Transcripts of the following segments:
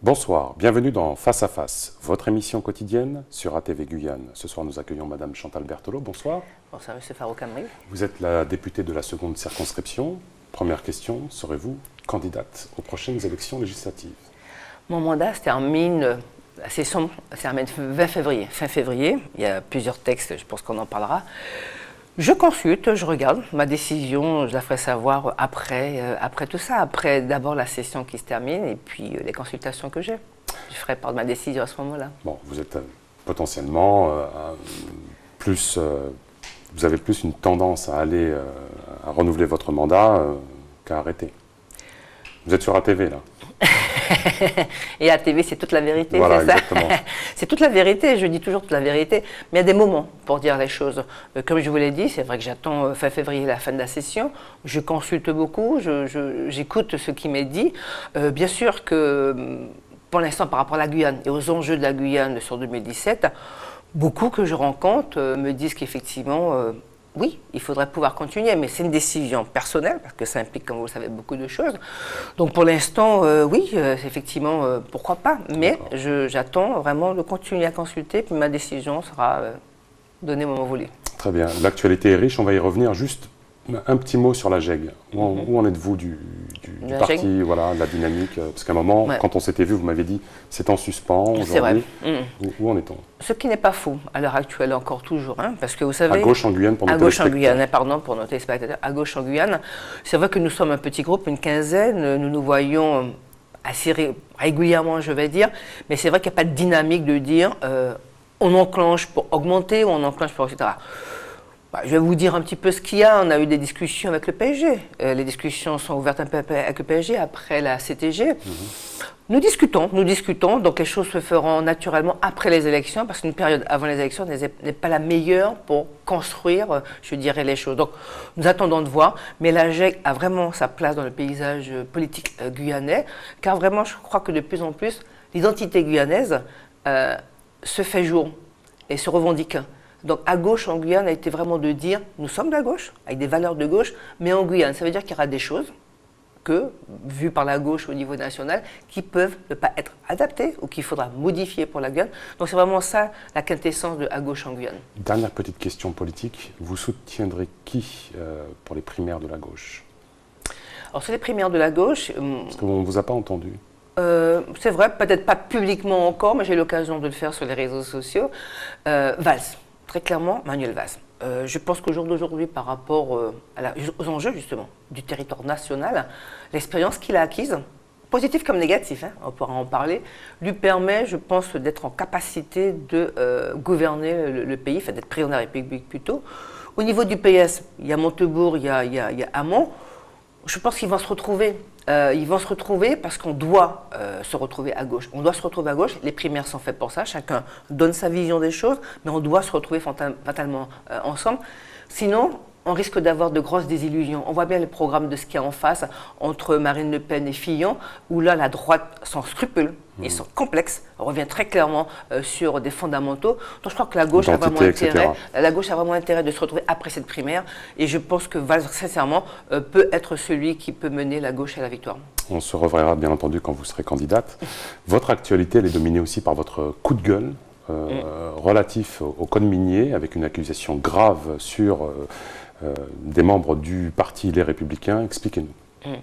Bonsoir, bienvenue dans Face à Face, votre émission quotidienne sur ATV Guyane. Ce soir, nous accueillons Madame Chantal Berthelot. Bonsoir. Bonsoir, Monsieur Farouk Amri. Vous êtes la députée de la seconde circonscription. Première question, serez-vous candidate aux prochaines élections législatives? Mon mandat se termine, la session se termine fin février. Il y a plusieurs textes, je pense qu'on en parlera. Je consulte, je regarde ma décision, je la ferai savoir après tout ça, après d'abord la session qui se termine et puis les consultations que j'ai. Je ferai part de ma décision à ce moment-là. Bon, vous êtes potentiellement vous avez plus une tendance à aller à renouveler votre mandat qu'à arrêter. Vous êtes sur ATV là. Et ATV, c'est toute la vérité, voilà, c'est ça? Exactement. C'est toute la vérité, je dis toujours toute la vérité, mais il y a des moments pour dire les choses. Comme je vous l'ai dit, c'est vrai que j'attends fin février la fin de la session, je consulte beaucoup, j'écoute ce qui m'est dit. Bien sûr que pour l'instant, par rapport à la Guyane et aux enjeux de la Guyane sur 2017, beaucoup que je rencontre me disent qu'effectivement, oui, il faudrait pouvoir continuer, mais c'est une décision personnelle, parce que ça implique, comme vous le savez, beaucoup de choses. Donc pour l'instant, oui, effectivement, pourquoi pas, mais j'attends vraiment de continuer à consulter, puis ma décision sera donnée au moment voulu. Très bien, l'actualité est riche, on va y revenir. Juste un petit mot sur la GEG. Où en êtes-vous du parti, voilà, de la dynamique? Parce qu'à un moment, quand on s'était vu, vous m'avez dit c'est en suspens aujourd'hui. Où en est-on? Ce qui n'est pas faux à l'heure actuelle, encore toujours, hein, parce que vous savez. À gauche en Guyane pour nos téléspectateurs. À gauche en Guyane, pardon, pour nos téléspectateurs. À gauche en Guyane, c'est vrai que nous sommes un petit groupe, une quinzaine, nous nous voyons assez régulièrement, je vais dire, mais c'est vrai qu'il n'y a pas de dynamique de dire on enclenche pour augmenter ou on enclenche pour etc. Je vais vous dire un petit peu ce qu'il y a. On a eu des discussions avec le PSG. Les discussions sont ouvertes un peu avec le PSG après la CTG. Nous discutons. Donc les choses se feront naturellement après les élections parce qu'une période avant les élections n'est pas la meilleure pour construire, je dirais, les choses. Donc nous attendons de voir. Mais la GEG a vraiment sa place dans le paysage politique guyanais car vraiment, je crois que de plus en plus, l'identité guyanaise se fait jour et se revendique. Donc à gauche en Guyane a été vraiment de dire nous sommes de la gauche, avec des valeurs de gauche, mais en Guyane, ça veut dire qu'il y aura des choses que, vues par la gauche au niveau national, qui peuvent ne pas être adaptées ou qu'il faudra modifier pour la Guyane. Donc c'est vraiment ça la quintessence de à gauche en Guyane. Dernière petite question politique, vous soutiendrez qui pour les primaires de la gauche? Alors sur les primaires de la gauche... Parce qu'on ne vous a pas entendu. C'est vrai, peut-être pas publiquement encore, mais j'ai eu l'occasion de le faire sur les réseaux sociaux. Valls. Très clairement, Manuel Valls. Je pense qu'au jour d'aujourd'hui, par rapport aux enjeux justement du territoire national, l'expérience qu'il a acquise, positive comme négative, hein, on pourra en parler, lui permet, je pense, d'être en capacité de gouverner le pays, enfin d'être président de la République plutôt. Au niveau du PS, il y a Montebourg, il y a Hamon. Je pense qu'ils vont se retrouver. Ils vont se retrouver parce qu'on doit se retrouver à gauche. On doit se retrouver à gauche. Les primaires sont faites pour ça. Chacun donne sa vision des choses, mais on doit se retrouver fatalement ensemble. Sinon, on risque d'avoir de grosses désillusions. On voit bien les programmes de ce qu'il y a en face entre Marine Le Pen et Fillon, où là, la droite, sans scrupule, et sans complexe, revient très clairement sur des fondamentaux. Donc je crois que la gauche a vraiment intérêt de se retrouver après cette primaire. Et je pense que Valls, sincèrement, peut être celui qui peut mener la gauche à la victoire. On se reverra bien entendu quand vous serez candidate. Votre actualité, elle est dominée aussi par votre coup de gueule relatif au code minier, avec une accusation grave sur des membres du parti Les Républicains. Expliquez-nous.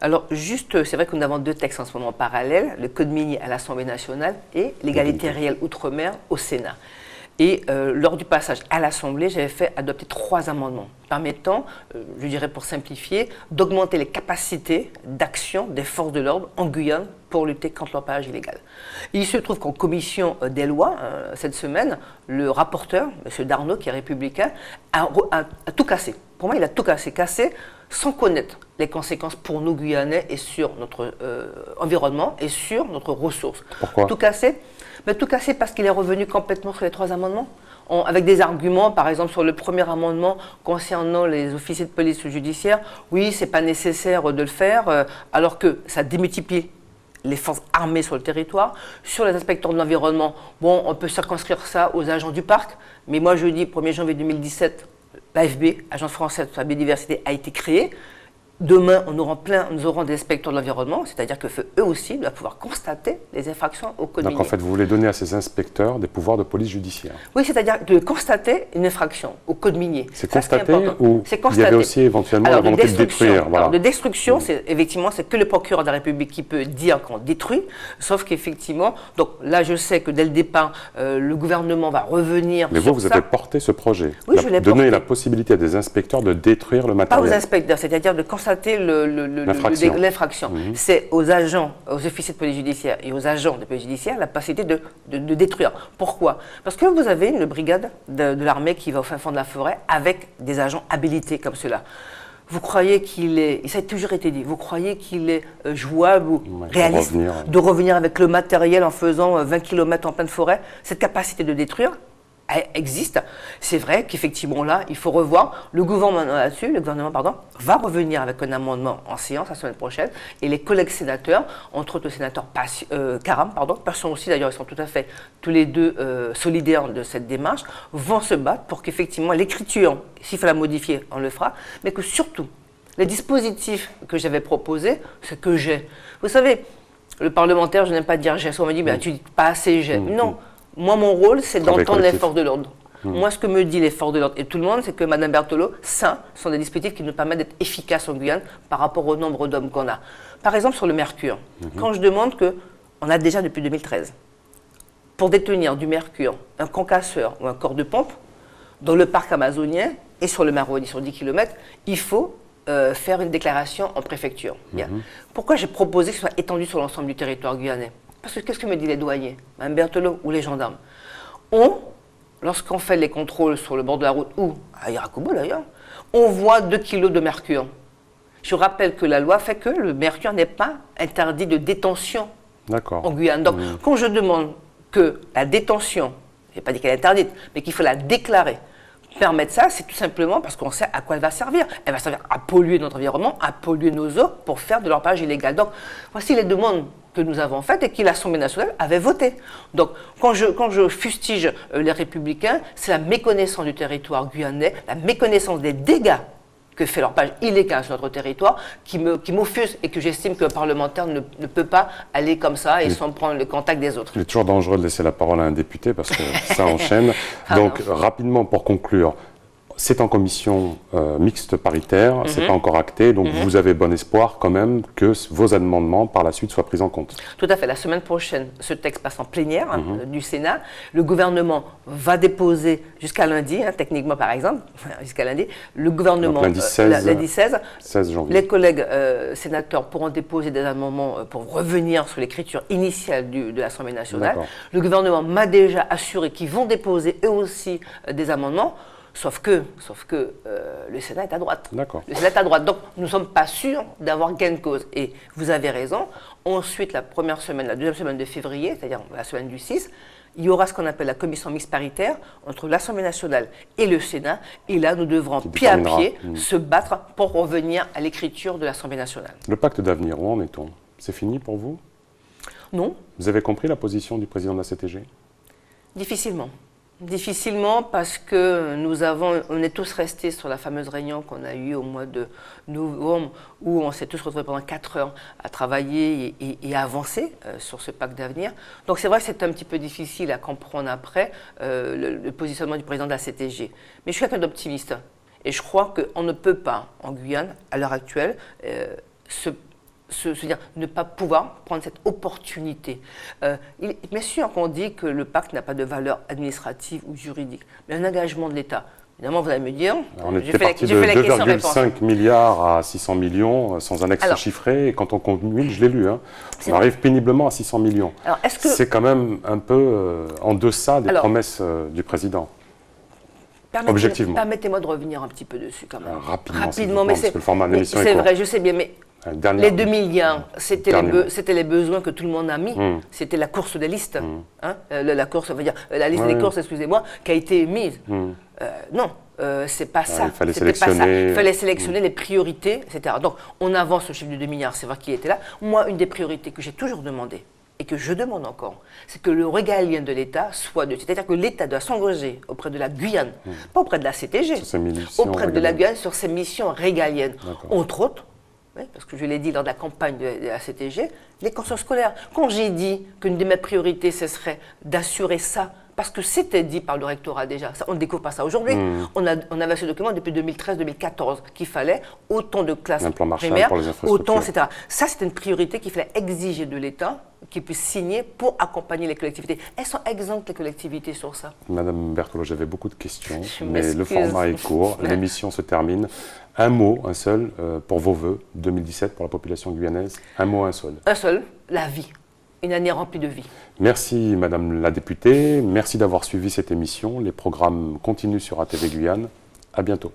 Alors juste, c'est vrai que nous avons deux textes en ce moment parallèles, le code minier à l'Assemblée nationale et l'égalité réelle outre-mer au Sénat. Et lors du passage à l'Assemblée, j'avais fait adopter 3 amendements permettant, je dirais pour simplifier, d'augmenter les capacités d'action des forces de l'ordre en Guyane pour lutter contre l'orpaillage illégal. Et il se trouve qu'en commission des lois, cette semaine, le rapporteur, M. Darnaud, qui est républicain, a tout cassé. Pour moi, il a tout cassé sans connaître les conséquences pour nous Guyanais et sur notre environnement et sur notre ressource. Pourquoi ? Tout cassé parce qu'il est revenu complètement sur les 3 amendements, avec des arguments, par exemple sur le premier amendement concernant les officiers de police judiciaire. Oui, c'est pas nécessaire de le faire, alors que ça démultiplie les forces armées sur le territoire. Sur les inspecteurs de l'environnement, bon, on peut circonscrire ça aux agents du parc, mais moi je dis 1er janvier 2017, l'AFB, Agence française de la biodiversité, a été créée. Demain, nous aurons des inspecteurs de l'environnement, c'est-à-dire qu'eux aussi doivent pouvoir constater les infractions au code minier. Donc en fait, vous voulez donner à ces inspecteurs des pouvoirs de police judiciaire. Oui, c'est-à-dire de constater une infraction au code minier. C'est constaté ou il y avait aussi éventuellement la volonté de détruire Alors, de destruction, c'est que le procureur de la République qui peut dire qu'on détruit, sauf qu'effectivement, donc là je sais que dès le départ, le gouvernement va revenir Mais sur vous ça. avez porté ce projet. Oui, je l'ai donner porté. la possibilité à des inspecteurs de détruire le Pas matériel. aux inspecteurs, c'est-à-dire de constater l'infraction. C'est aux agents, aux officiers de police judiciaire et aux agents de police judiciaire la possibilité de détruire. Pourquoi? Parce que vous avez une brigade de l'armée qui va au fin fond de la forêt avec des agents habilités comme cela. Vous croyez qu'il est, et ça a toujours été dit, vous croyez qu'il est jouable ou réaliste de revenir avec le matériel en faisant 20 km en pleine forêt? Cette capacité de détruire existe. C'est vrai qu'effectivement là, il faut revoir. Le gouvernement va revenir avec un amendement en séance la semaine prochaine et les collègues sénateurs, entre autres le sénateur Karam, Passion aussi d'ailleurs, ils sont tout à fait tous les deux solidaires de cette démarche, vont se battre pour qu'effectivement l'écriture, s'il faut la modifier, on le fera, mais que surtout les dispositifs que j'avais proposés, c'est que j'ai. Vous savez, le parlementaire, je n'aime pas dire j'ai, on me dit, tu dis pas assez j'ai. Non. Moi, mon rôle, c'est d'entendre les forces de l'ordre. Moi, ce que me dit les forces de l'ordre et tout le monde, c'est que Mme Berthelot, ça, sont des dispositifs qui nous permettent d'être efficaces en Guyane par rapport au nombre d'hommes qu'on a. Par exemple, sur le mercure, quand je demande on a déjà depuis 2013, pour détenir du mercure, un concasseur ou un corps de pompe, dans le parc amazonien et sur le Maroni, sur 10 km, il faut faire une déclaration en préfecture. Pourquoi j'ai proposé que ce soit étendu sur l'ensemble du territoire guyanais? Parce que qu'est-ce que me disent les douaniers, Mme Berthelot ou les gendarmes? Lorsqu'on fait les contrôles sur le bord de la route, ou à Irakubo d'ailleurs, on voit 2 kilos de mercure. Je rappelle que la loi fait que le mercure n'est pas interdit de détention en Guyane. Donc, quand je demande que la détention, je n'ai pas dit qu'elle est interdite, mais qu'il faut la déclarer, permettre ça, c'est tout simplement parce qu'on sait à quoi elle va servir. Elle va servir à polluer notre environnement, à polluer nos eaux pour faire de l'orpaillage illégal. Donc, voici les demandes que nous avons faites et que l'Assemblée nationale avait votées. Donc, quand je fustige les Républicains, c'est la méconnaissance du territoire guyanais, la méconnaissance des dégâts que fait l'orpaillage illégal sur notre territoire, qui m'offuse et que j'estime qu'un parlementaire ne peut pas aller comme ça et sans prendre le contact des autres. Il est toujours dangereux de laisser la parole à un député parce que ça enchaîne. Donc, rapidement pour conclure, c'est en commission mixte paritaire, c'est pas encore acté, donc vous avez bon espoir quand même que vos amendements par la suite soient pris en compte. Tout à fait. La semaine prochaine, ce texte passe en plénière du Sénat. Le gouvernement va déposer jusqu'à lundi, techniquement par exemple, jusqu'à lundi. Le gouvernement, lundi 16 janvier. Les collègues sénateurs pourront déposer des amendements pour revenir sur l'écriture initiale de l'Assemblée nationale. Le gouvernement m'a déjà assuré qu'ils vont déposer eux aussi des amendements. Sauf que le Sénat est à droite. Le Sénat est à droite. Donc, nous ne sommes pas sûrs d'avoir gain de cause. Et vous avez raison. Ensuite, la deuxième semaine de février, c'est-à-dire la semaine du 6, il y aura ce qu'on appelle la commission mixte paritaire entre l'Assemblée nationale et le Sénat. Et là, nous devrons pied à pied se battre pour revenir à l'écriture de l'Assemblée nationale. Le pacte d'avenir, où en est-on? C'est fini pour vous? Non. Vous avez compris la position du président de la CTG? Difficilement. Difficilement parce que on est tous restés sur la fameuse réunion qu'on a eue au mois de novembre où on s'est tous retrouvés pendant 4 heures à travailler et à avancer sur ce pacte d'avenir. Donc c'est vrai que c'est un petit peu difficile à comprendre après le positionnement du président de la CTG. Mais je suis quelqu'un d'optimiste et je crois qu'on ne peut pas en Guyane à l'heure actuelle ne pas pouvoir prendre cette opportunité. Bien sûr qu'on dit que le pacte n'a pas de valeur administrative ou juridique, mais un engagement de l'État. Évidemment, vous allez me dire... On était parti de 2,5 milliards à 600 millions, sans annexe chiffrée, et quand on cumule, je l'ai lu, on arrive péniblement à 600 millions. C'est quand même un peu en deçà des promesses du président. Objectivement. Permettez-moi de revenir un petit peu dessus quand même. Rapidement, mais parce que le format de l'émission est court. C'est vrai, je sais bien, mais les 2 milliards, c'était les besoins que tout le monde a mis. C'était la course des listes. La liste des courses, excusez-moi, qui a été mise. Non, c'est pas ça. Il fallait sélectionner. Il fallait sélectionner les priorités, etc. Donc, on avance au chiffre de 2 milliards, c'est vrai qu'il était là. Moi, une des priorités que j'ai toujours demandé, et que je demande encore, c'est que le régalien de l'État soit c'est-à-dire que l'État doit s'engager auprès de la Guyane, pas auprès de la CTG, auprès de la Guyane sur ses missions régaliennes. Entre autres, Oui, parce que je l'ai dit lors de la campagne de la CTG, les consorts scolaires. Quand j'ai dit qu'une de mes priorités, ce serait d'assurer ça, parce que c'était dit par le rectorat déjà, ça, on ne découvre pas ça aujourd'hui, on avait ce document depuis 2013-2014, qu'il fallait autant de classes un plan Marshall primaires, pour les infrastructures. autant, etc. Ça, c'était une priorité qu'il fallait exiger de l'État, qu'il puisse signer pour accompagner les collectivités. Elles sont exemptes, les collectivités, sur ça. Madame Berthelot, j'avais beaucoup de questions, Je mais le m'excuse. format est court, l'émission se termine. Un mot, un seul, pour vos vœux 2017 pour la population guyanaise. Un mot, un seul. Un seul, la vie. Une année remplie de vie. Merci Madame la députée, merci d'avoir suivi cette émission. Les programmes continuent sur ATV Guyane. À bientôt.